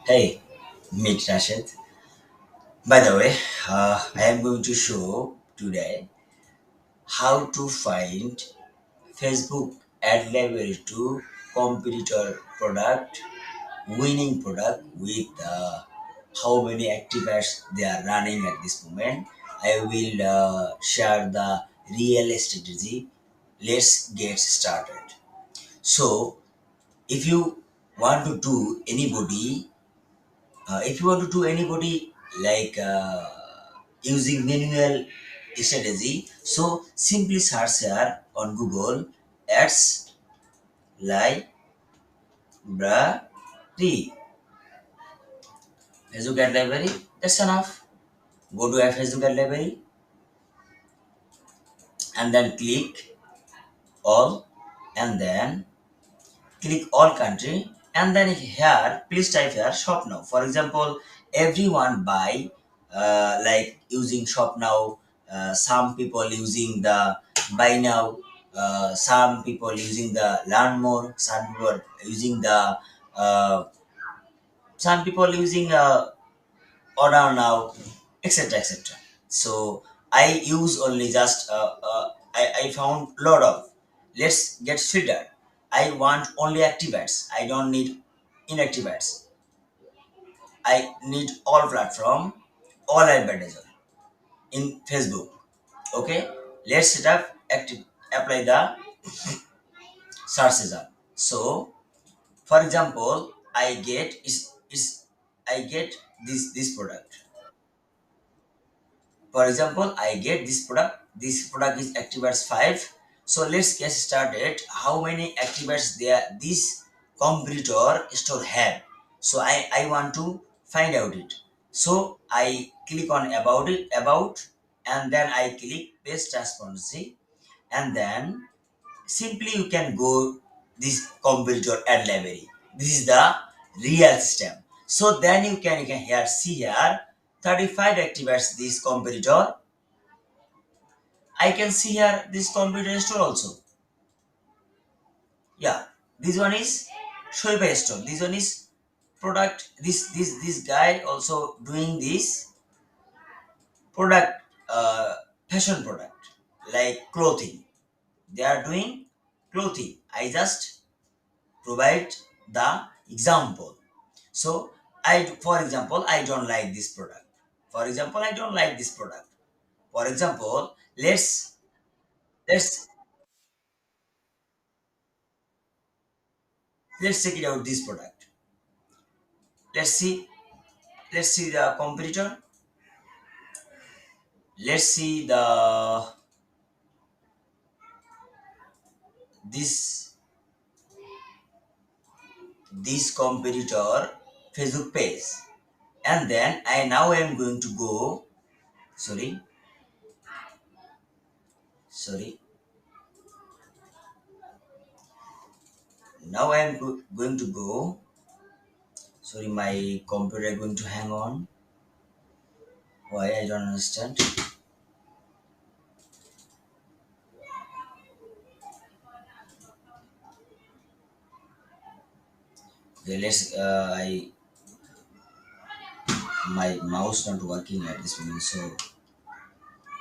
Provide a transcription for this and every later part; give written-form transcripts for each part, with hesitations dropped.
Hey, meet Rashid. By the way, I am going to show today how to find Facebook ad library to competitor product, winning product with how many active ads they are running at this moment. I will share the real strategy. Let's get started. So, if you want to do anybody if you want to do anybody like using manual strategy, so simply search here on Google ads library, Facebook ad library. That's enough. Go to a Facebook ad library and then click all, and then click all country, and then here please type here shop now. For example, everyone buy like using shop now. Some people using the buy now, some people using the learn more, some people using the uh, some people using order now, etc, etc. So I use only just I found lot of. Let's get filtered. I want only active ads. I don't need inactive ads. I need all platform, all advertiser in Facebook. Okay, let's set up active, apply the search result. So for example, I get is I get this product. For example, I get this product. This product is ActiveAds 5. So let's get started. How many ActiveAds there this competitor store have? So I want to find out it. So I click on about, and then I click paste transparency, and then simply you can go this competitor ad library. This is the real system. So then you can here see here 35 activates this competitor. I can see here this competitor store also. Yeah, this one is Shopify store. This one is product. This guy also doing this product, fashion product like clothing. They are doing clothing. I just provide the example. So for example, I don't like this product. For example, I don't like this product. For example, let's let's check it out this product. Let's see. Let's see the competitor. Let's see the this this competitor Facebook page, and then I now am going to go. Sorry, sorry. Now I am going to go. Sorry, my computer going to hang on. Why I don't understand. Okay, let's. I my mouse not working at this moment, so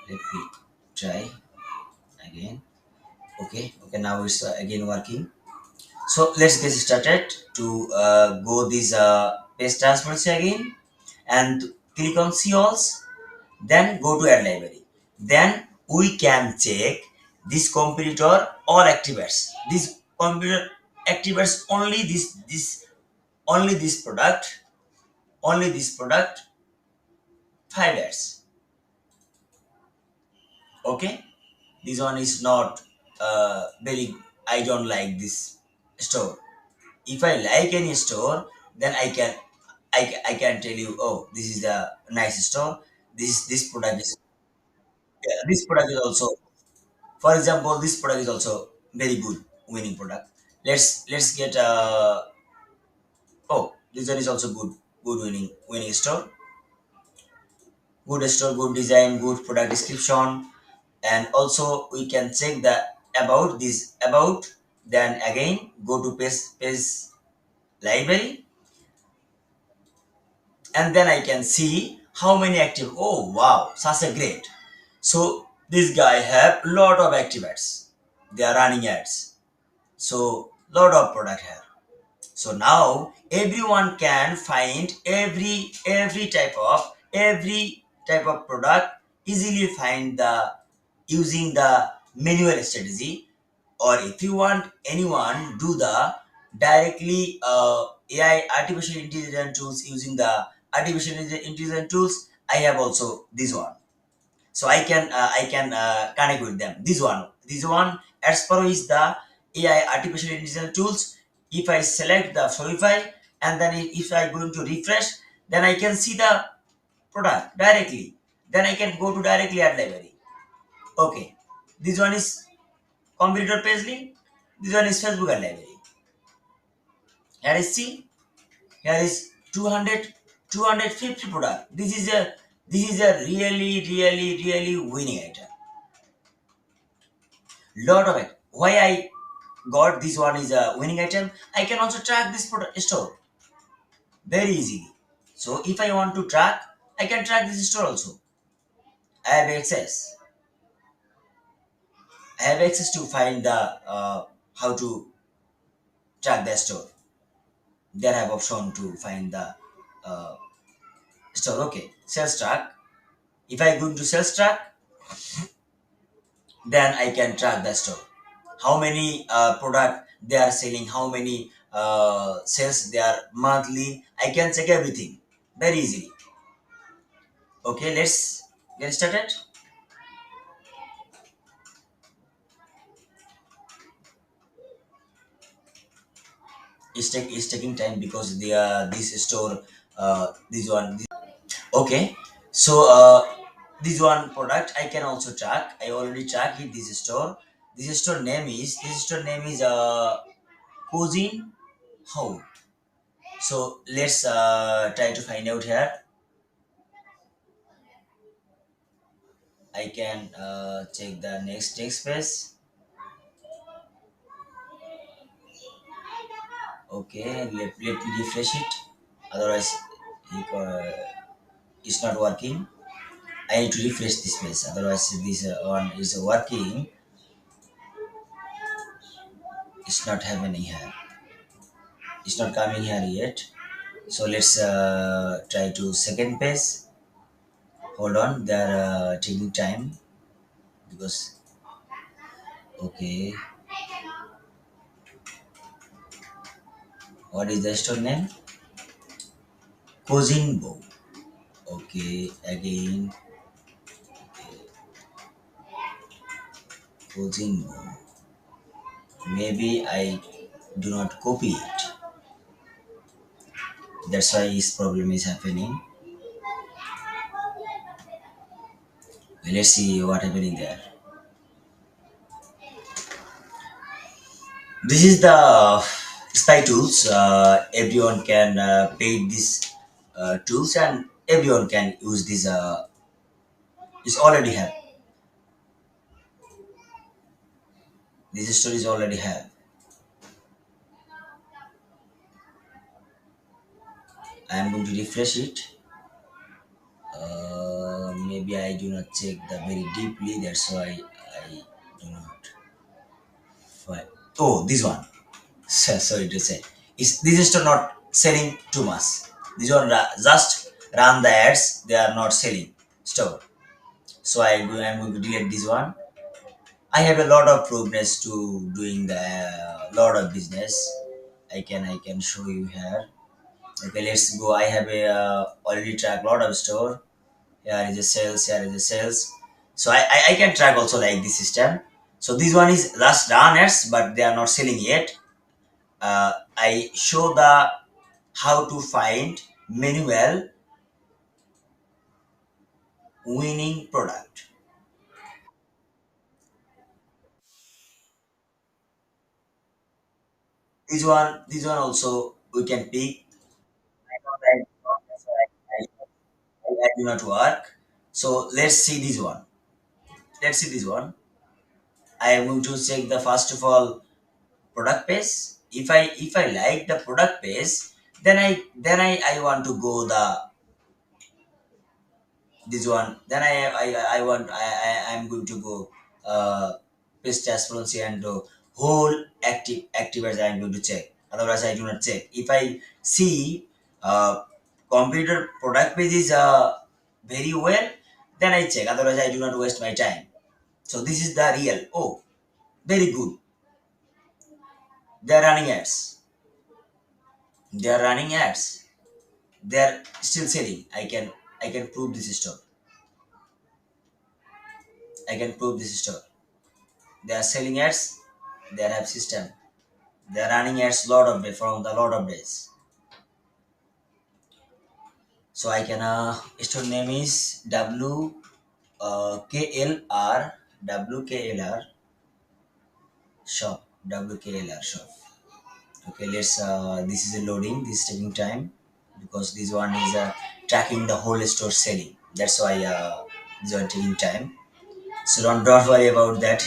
let me try again. Okay, okay. Now it's again working. So let's get started to go this page transparency again, and click on see alls. Then go to ad library. Then we can check this competitor all activates. This competitor activates only this product, only this product 5 ads. Okay, this one is not very. I don't like this store. If I like any store, then I can tell you, oh, this is a nice store. This product is, yeah, this product is also, for example, this product is also very good winning product. Let's get oh, this one is also good winning store. Good store, good design, good product description, and also we can check the about this about. Then again go to page library, and then I can see how many active. Oh wow, such a great. So this guy have lot of active ads. They are running ads. So lot of product here. So now everyone can find every type of product, easily find the using the manual strategy. Or if you want anyone do the directly AI artificial intelligence tools, using the artificial intelligence tools, I have also this one. So I can connect with them. This one Adspy is the AI artificial intelligence tools. If I select the Shopify, and then if I going to refresh, then I can see the product directly. Then I can go to directly ad library. Okay, this one is computer page link. This one is Facebook ad library. Here is see, here is 200, 250 product. This is a really winning item. Lot of it. Why I got this one is a winning item? I can also track this product store very easily. So if I want to track, I can track this store also. I have access. I have access to find the how to track the store. There I have option to find the uh, store. Okay, sales track. If I go to sales track, then I can track the store. How many product they are selling, how many sales they are monthly. I can check everything very easily. Okay, let's get started. It's taking time because they are this store this one this. Okay, so this one product I can also track. I already track it. This store name is Cousin How. So let's try to find out here. I can check the next text space. Okay, let me refresh it. Otherwise, it's not working. I need to refresh this page. Otherwise, this one is working. It's not happening here. It's not coming here yet. So let's try to second page. Hold on, they're taking time because okay. What is the store name? Kozinbo. Okay, again Kozinbo. Maybe I do not copy it. That's why this problem is happening. Let's see what happening there. This is the spy tools. Everyone can pay these tools, and everyone can use this. It's already have. This stories already have. I am going to refresh it. Maybe I do not check the very deeply. That's why I do not find. Oh, this one. Sorry to say, is this is not selling too much. This one just run the ads. They are not selling store. So I'm going to delete this one. I have a lot of progress to doing the lot of business. I can show you here. Okay, let's go. I have a already track lot of store. Here is a sales. Here is a sales. So I can track also like this system. So this one is just run ads, but they are not selling yet. I show the how to find manual winning product. This one also we can pick. I know that that's why I do not work. So let's see this one. Let's see this one. I am going to check the first of all product page. If I like the product page, then I want to go the this one. Then I want I'm going to go paste transparency and whole active as I'm going to check. Otherwise I do not check. If I see computer product page is very well, then I check. Otherwise I do not waste my time. So this is the real. Oh, very good. They are running ads. They are running ads. They are still selling. I can prove this store. I can prove this store. They are selling ads. They have system. They are running ads lot of days from the lot of days. So I can store name is WKLR shop WKLR shop. Okay, let's this is a loading. This is taking time because this one is tracking the whole store selling. That's why this one taking time. So don't worry about that.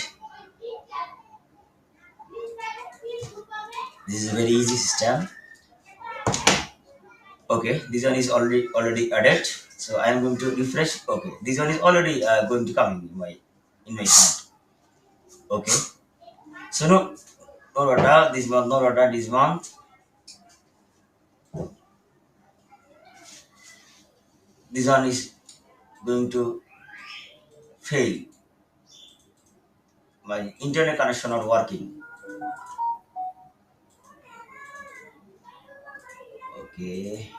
This is a very easy system. Okay, this one is already added. So I am going to refresh. Okay, this one is already going to come in my hand. Okay, so no data this month, no data this month. This one is going to fail. My internet connection not working. Okay,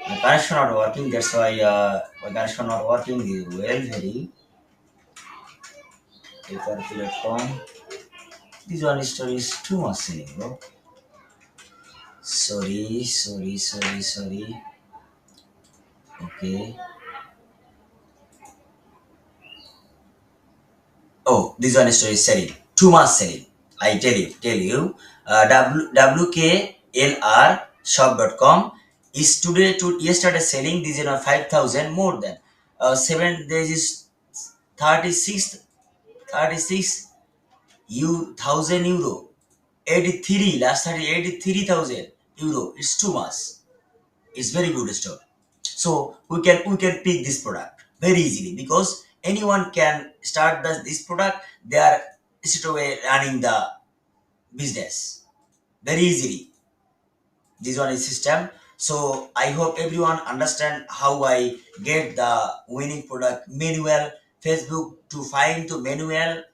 my connection not working. That's why my connection not working. Is well very paper platform. This one is too much selling, bro. Sorry. Okay. Oh, this one is selling. Too much selling. I tell you. WKLR shop.com is today to yesterday selling this 5,000 more than 7 days is 36 36 thousand euro 83 last 30 83,000 euro. It's too much. It's very good store. So we can pick this product very easily because anyone can start this product. They are straight away running the business very easily. This one is system. So I hope everyone understand how I get the winning product manual Facebook to find the manual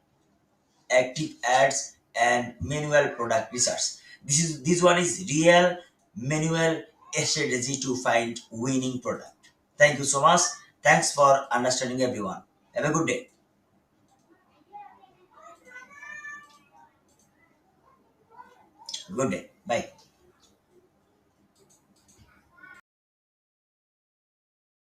active ads and manual product research. This one is real manual strategy to find winning product. Thank you so much. Thanks for understanding everyone. Have a good day. Good day. Bye.